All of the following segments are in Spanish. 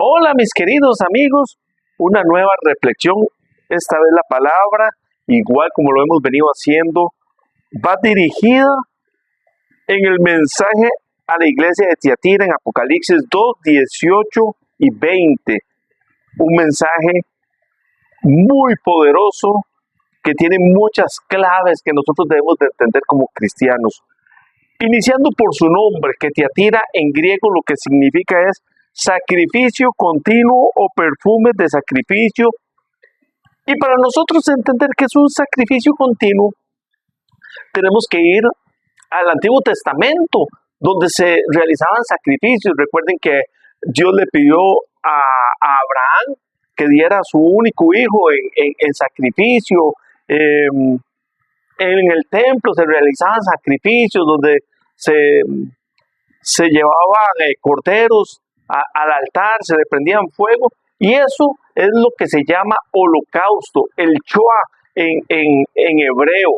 Hola mis queridos amigos, una nueva reflexión, esta vez la palabra, igual como lo hemos venido haciendo, va dirigida en el mensaje a la iglesia de Tiatira en Apocalipsis 2, 18 y 20. Un mensaje muy poderoso que tiene muchas claves que nosotros debemos de entender como cristianos. Iniciando por su nombre, que Tiatira en griego lo que significa es sacrificio continuo o perfume de sacrificio. Y para nosotros entender que es un sacrificio continuo, tenemos que ir al Antiguo Testamento, donde se realizaban sacrificios. Recuerden que Dios le pidió a Abraham que diera a su único hijo en sacrificio. En el templo se realizaban sacrificios donde se llevaban corderos al altar, se le prendían fuego, y eso es lo que se llama holocausto, el choa en hebreo,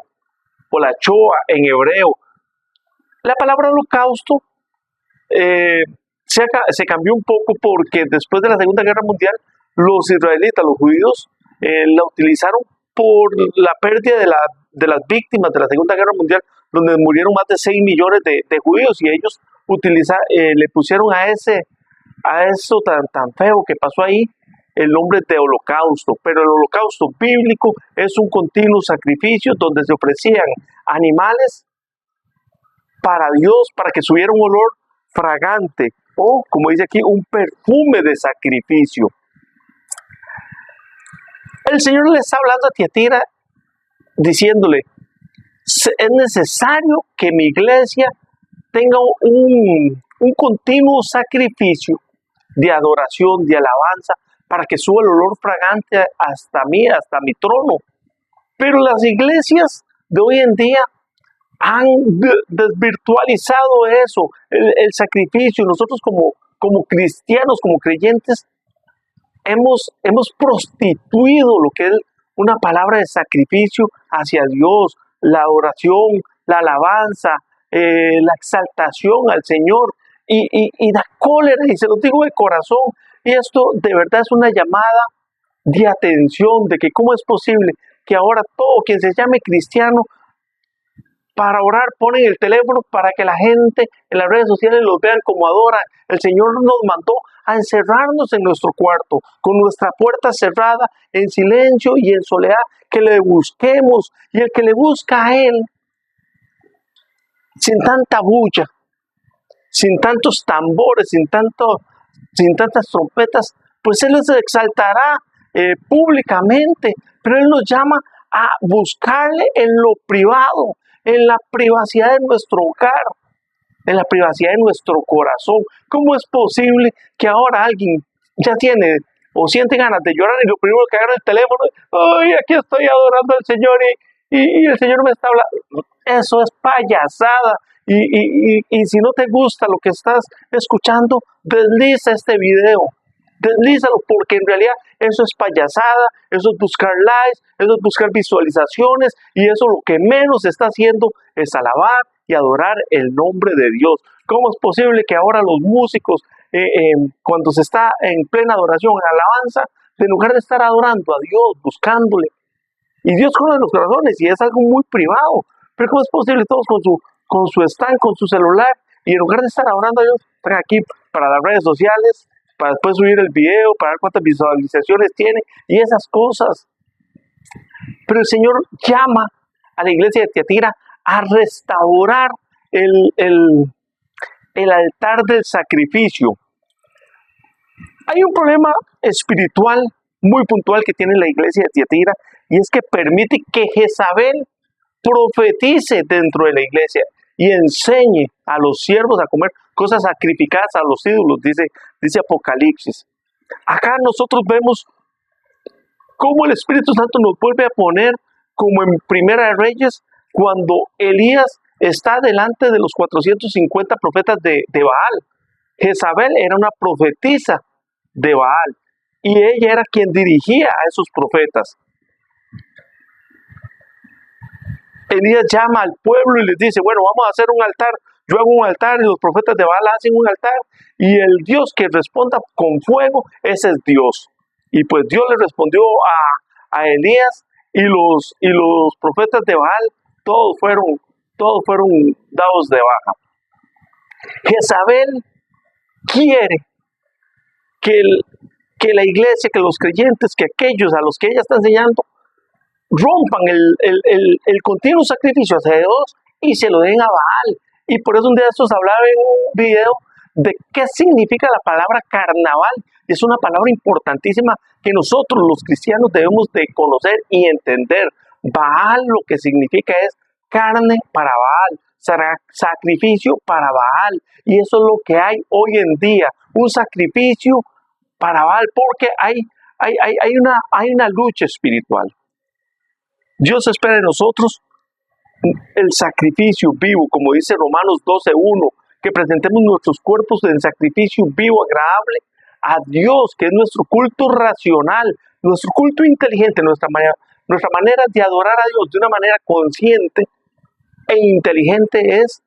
o la choa en hebreo. La palabra holocausto se cambió un poco porque después de la Segunda Guerra Mundial, los israelitas, los judíos, la utilizaron por la pérdida de las víctimas de la Segunda Guerra Mundial, donde murieron más de 6 millones de judíos, y ellos le pusieron a eso tan feo que pasó ahí el nombre de holocausto. Pero el holocausto bíblico es un continuo sacrificio donde se ofrecían animales para Dios, para que subiera un olor fragante, o como dice aquí, un perfume de sacrificio. El Señor le está hablando a Tiatira diciéndole: es necesario que mi iglesia tenga un continuo sacrificio de adoración, de alabanza, para que suba el olor fragante hasta mi trono. Pero las iglesias de hoy en día han desvirtualizado eso, el sacrificio. Nosotros como cristianos, como creyentes, hemos prostituido lo que es una palabra de sacrificio hacia Dios, la adoración, la alabanza, la exaltación al Señor, y da cólera, y se lo digo de corazón, y esto de verdad es una llamada de atención, de que cómo es posible que ahora todo quien se llame cristiano, para orar ponen el teléfono para que la gente en las redes sociales los vean como adoran. El Señor nos mandó a encerrarnos en nuestro cuarto, con nuestra puerta cerrada, en silencio y en soledad, que le busquemos, y el que le busca a Él, sin tanta bulla, sin tantos tambores, sin tantas trompetas, pues Él se exaltará públicamente, pero Él nos llama a buscarle en lo privado, en la privacidad de nuestro hogar, en la privacidad de nuestro corazón. ¿Cómo es posible que ahora alguien ya tiene o siente ganas de llorar y lo primero que agarra el teléfono, ¡ay, aquí estoy adorando al Señor y el Señor me está hablando! Eso es payasada. Y si no te gusta lo que estás escuchando, desliza este video, deslízalo, porque en realidad eso es payasada, eso es buscar likes, eso es buscar visualizaciones, y eso lo que menos está haciendo es alabar y adorar el nombre de Dios. ¿Cómo es posible que ahora los músicos, cuando se está en plena adoración, en alabanza, en lugar de estar adorando a Dios, buscándole, y Dios conoce los corazones, y es algo muy privado, pero cómo es posible todos con su stand, con su celular, y en lugar de estar adorando a Dios, están aquí para las redes sociales, para después subir el video, para ver cuántas visualizaciones tiene, y esas cosas? Pero el Señor llama a la iglesia de Tiatira a restaurar el altar del sacrificio. Hay un problema espiritual muy puntual que tiene la iglesia de Tiatira, y es que permite que Jezabel profetice dentro de la iglesia y enseñe a los siervos a comer cosas sacrificadas a los ídolos, dice Apocalipsis. Acá nosotros vemos cómo el Espíritu Santo nos vuelve a poner, como en Primera de Reyes, cuando Elías está delante de los 450 profetas de Baal. Jezabel era una profetisa de Baal, y ella era quien dirigía a esos profetas. Elías llama al pueblo y les dice: bueno, vamos a hacer un altar yo hago un altar y los profetas de Baal hacen un altar y el Dios que responda con fuego, ese es Dios. Y pues Dios le respondió a Elías y los profetas de Baal, todos fueron dados de baja. Jezabel quiere que la iglesia, que los creyentes, que aquellos a los que ella está enseñando, rompan el continuo sacrificio hacia Dios y se lo den a Baal. Y por eso un día de estos hablaba en un video de qué significa la palabra carnaval. Y es una palabra importantísima que nosotros los cristianos debemos de conocer y entender. Baal lo que significa es carne para Baal, sacrificio para Baal. Y eso es lo que hay hoy en día, un sacrificio para Baal, porque hay una lucha espiritual. Dios espera de nosotros el sacrificio vivo, como dice Romanos 12:1, que presentemos nuestros cuerpos en sacrificio vivo, agradable a Dios, que es nuestro culto racional, nuestro culto inteligente, nuestra manera de adorar a Dios de una manera consciente e inteligente es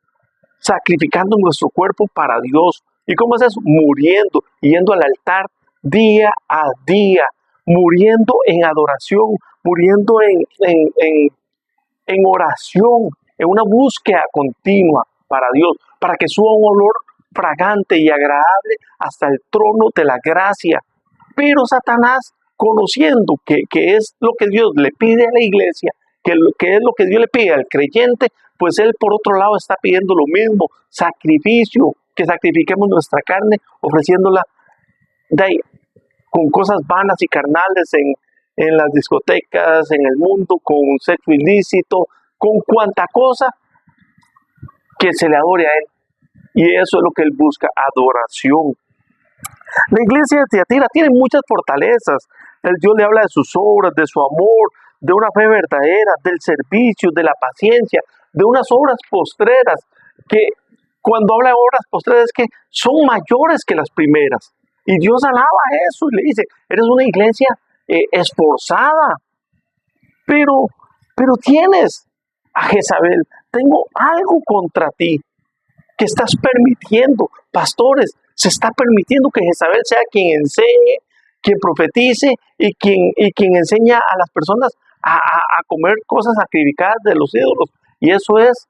sacrificando nuestro cuerpo para Dios. ¿Y cómo es eso? Muriendo, yendo al altar día a día, muriendo en adoración, muriendo en oración, en una búsqueda continua para Dios, para que suba un olor fragante y agradable hasta el trono de la gracia. Pero Satanás, conociendo que es lo que Dios le pide a la iglesia, que es lo que Dios le pide al creyente, pues él por otro lado está pidiendo lo mismo, sacrificio, que sacrifiquemos nuestra carne, ofreciéndola con cosas vanas y carnales en las discotecas, en el mundo, con sexo ilícito, con cuanta cosa que se le adore a él. Y eso es lo que él busca, adoración. La iglesia de Tiatira tiene muchas fortalezas. El Dios le habla de sus obras, de su amor, de una fe verdadera, del servicio, de la paciencia, de unas obras postreras, que cuando habla de obras postreras es que son mayores que las primeras. Y Dios alaba eso y le dice, eres una iglesia esforzada, pero tienes a Jezabel, tengo algo contra ti, que estás permitiendo, pastores, se está permitiendo que Jezabel sea quien enseñe, quien profetice y quien enseña a las personas a comer cosas sacrificadas de los ídolos. Y eso es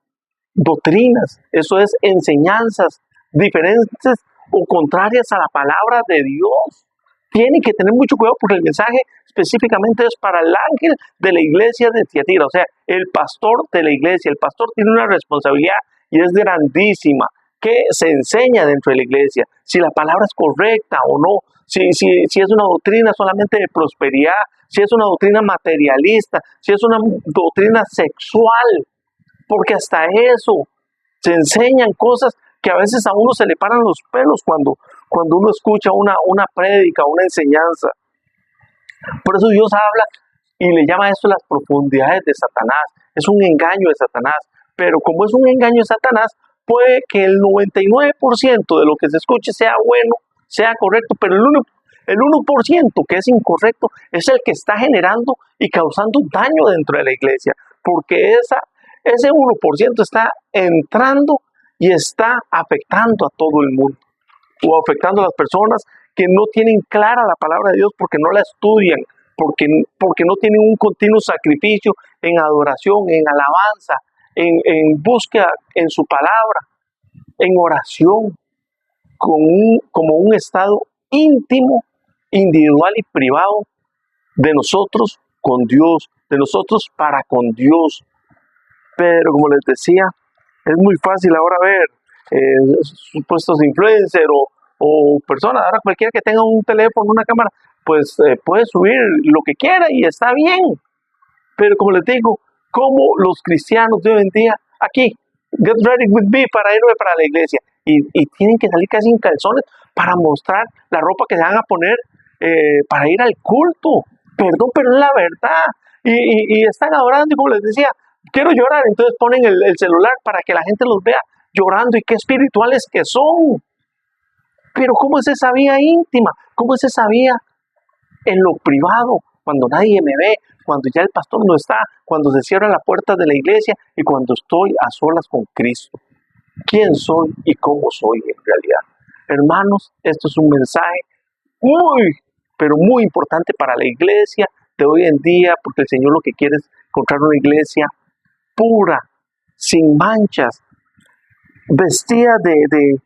doctrinas, eso es enseñanzas diferentes o contrarias a la palabra de Dios. Tienen que tener mucho cuidado porque el mensaje específicamente es para el ángel de la iglesia de Tiatira, o sea, el pastor de la iglesia. El pastor tiene una responsabilidad y es grandísima, que se enseña dentro de la iglesia, si la palabra es correcta o no, si es una doctrina solamente de prosperidad, si es una doctrina materialista, si es una doctrina sexual, porque hasta eso se enseñan cosas que a veces a uno se le paran los pelos cuando uno escucha una prédica, una enseñanza. Por eso Dios habla y le llama a esto las profundidades de Satanás. Es un engaño de Satanás, pero como es un engaño de Satanás, puede que el 99% de lo que se escuche sea bueno, sea correcto, pero el 1% que es incorrecto es el que está generando y causando daño dentro de la iglesia, porque ese 1% está entrando y está afectando a todo el mundo, o afectando a las personas que no tienen clara la palabra de Dios porque no la estudian, porque no tienen un continuo sacrificio en adoración, en alabanza, en búsqueda en su palabra, en oración, como un estado íntimo, individual y privado de nosotros con Dios, de nosotros para con Dios. Pero como les decía, es muy fácil ahora ver supuestos influencers o personas, ahora cualquiera que tenga un teléfono, una cámara, pues puede subir lo que quiera y está bien. Pero como les digo, como los cristianos de hoy en día, aquí, get ready with me para irme para la iglesia, y tienen que salir casi en calzones para mostrar la ropa que se van a poner para ir al culto. Perdón, pero es la verdad. Y están adorando y como les decía, quiero llorar, entonces ponen el celular para que la gente los vea llorando y qué espirituales que son. Pero ¿cómo es esa vía íntima? ¿Cómo es esa vía en lo privado? Cuando nadie me ve, cuando ya el pastor no está, cuando se cierra la puerta de la iglesia y cuando estoy a solas con Cristo. quién soy y cómo soy en realidad. Hermanos, esto es un mensaje muy, pero muy importante para la iglesia de hoy en día, porque el Señor lo que quiere es encontrar una iglesia pura, sin manchas, vestida de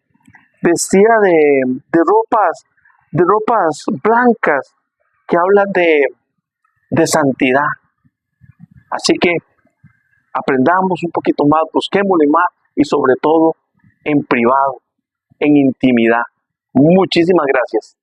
ropas blancas que hablan de santidad. Así que aprendamos un poquito más, busquémosle más y sobre todo en privado, en intimidad. Muchísimas gracias.